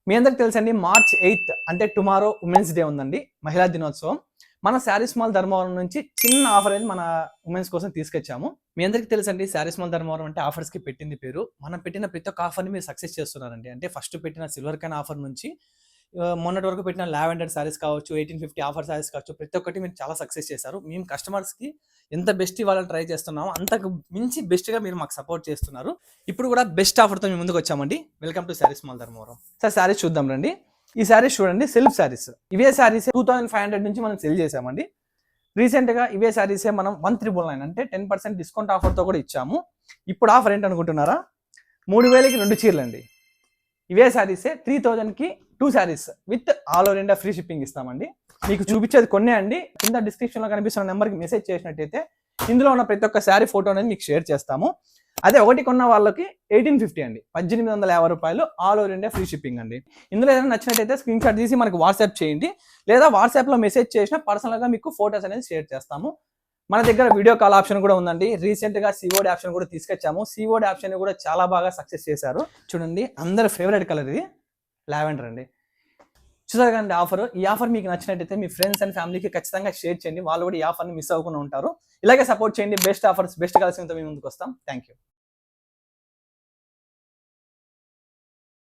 మీ అందరికి తెలుసండి మార్చ్ 8 అంటే టుమారో ఉమెన్స్ డే ఉందండి, మహిళా దినోత్సవం. మన శారీస్ మాల్ ధర్మవరం నుంచి చిన్న ఆఫర్ అనేది మన ఉమెన్స్ కోసం తీసుకొచ్చాము. మీ అందరికి తెలుసండి శారీస్ మాల్ ధర్మవరం అంటే ఆఫర్స్కి పెట్టింది పేరు. మనం పెట్టిన ప్రతి ఒక్క ఆఫర్ని మీరు సక్సెస్ చేస్తున్నారండి. అంటే ఫస్ట్ పెట్టిన సిల్వర్ కాయిన్ ఆఫర్ నుంచి మొన్నటి వరకు పెట్టిన లావెండర్ శారీస్ కావచ్చు, 1850 ఆఫర్ శారీస్ కావచ్చు, ప్రతి ఒక్కటి మీరు చాలా సక్సెస్ చేశారు. మేము కస్టమర్స్కి ఎంత బెస్ట్ ఇవ్వాలని ట్రై చేస్తున్నామో అంతకు మించి బెస్ట్గా మీరు మాకు సపోర్ట్ చేస్తున్నారు. ఇప్పుడు కూడా బెస్ట్ ఆఫర్తో మేము ముందుకు వచ్చామండి. Welcome to saris mall Dharmavaram. Sir saris చూద్దాం రండి. ఈ శారీస్ చూడండి, సెల్ఫ్ శారీస్. ఇవే శారీస్ 2500 నుంచి మనం సెల్ చేసామండి. రీసెంట్గా ఇవే శారీసే మనం 1399 అంటే 10% డిస్కౌంట్ ఆఫర్తో కూడా ఇచ్చాము. ఇప్పుడు ఆఫర్ ఏంటనుకుంటున్నారా? 3000కి 2 చీరలు అండి. ఇవే శారీసే 3000కి 2 saris with all over India free shipping ఇస్తామండి. మీకు చూపించేది కొన్నే అండి. కింద డిస్క్రిప్షన్లో కనిపిస్తున్న నెంబర్కి మెసేజ్ చేసినట్టయితే ఇందులో ఉన్న ప్రతి ఒక్క శారీ ఫోటో అనేది మీకు షేర్ చేస్తాము. అదే ఒకటి కొన్న వాళ్ళకి 1850 అండి, 1850 రూపాయలు all over India free shipping అండి. ఇందులో ఏదైనా నచ్చినట్టయితే స్క్రీన్ షాట్ తీసి మనకు వాట్సాప్ చేయండి, లేదా వాట్సాప్లో మెసేజ్ చేసినా పర్సనల్గా మీకు ఫోటోస్ అనేది షేర్ చేస్తాము. మన దగ్గర వీడియో కాల్ ఆప్షన్ కూడా ఉందండి. రీసెంట్గా సిఓడి ఆప్షన్ కూడా తీసుకొచ్చాము. సిఓడి ఆప్షన్ కూడా చాలా బాగా సక్సెస్ చేశారు. చూడండి, అందరి ఫేవరెట్ కలర్ ఇది లావెండర్ అండి. చూసారు కదండి ఆఫర్. ఈ ఆఫర్ మీకు నచ్చినట్టయితే మీ ఫ్రెండ్స్ అండ్ ఫ్యామిలీకి ఖచ్చితంగా షేర్ చేయండి. వాళ్ళు కూడా ఈ ఆఫర్ని మిస్ అవ్వకుండా ఉంటారు. ఇలాగే సపోర్ట్ చేయండి. బెస్ట్ ఆఫర్స్, బెస్ట్ కలిసి మేము ముందుకు వస్తాం. Thank you.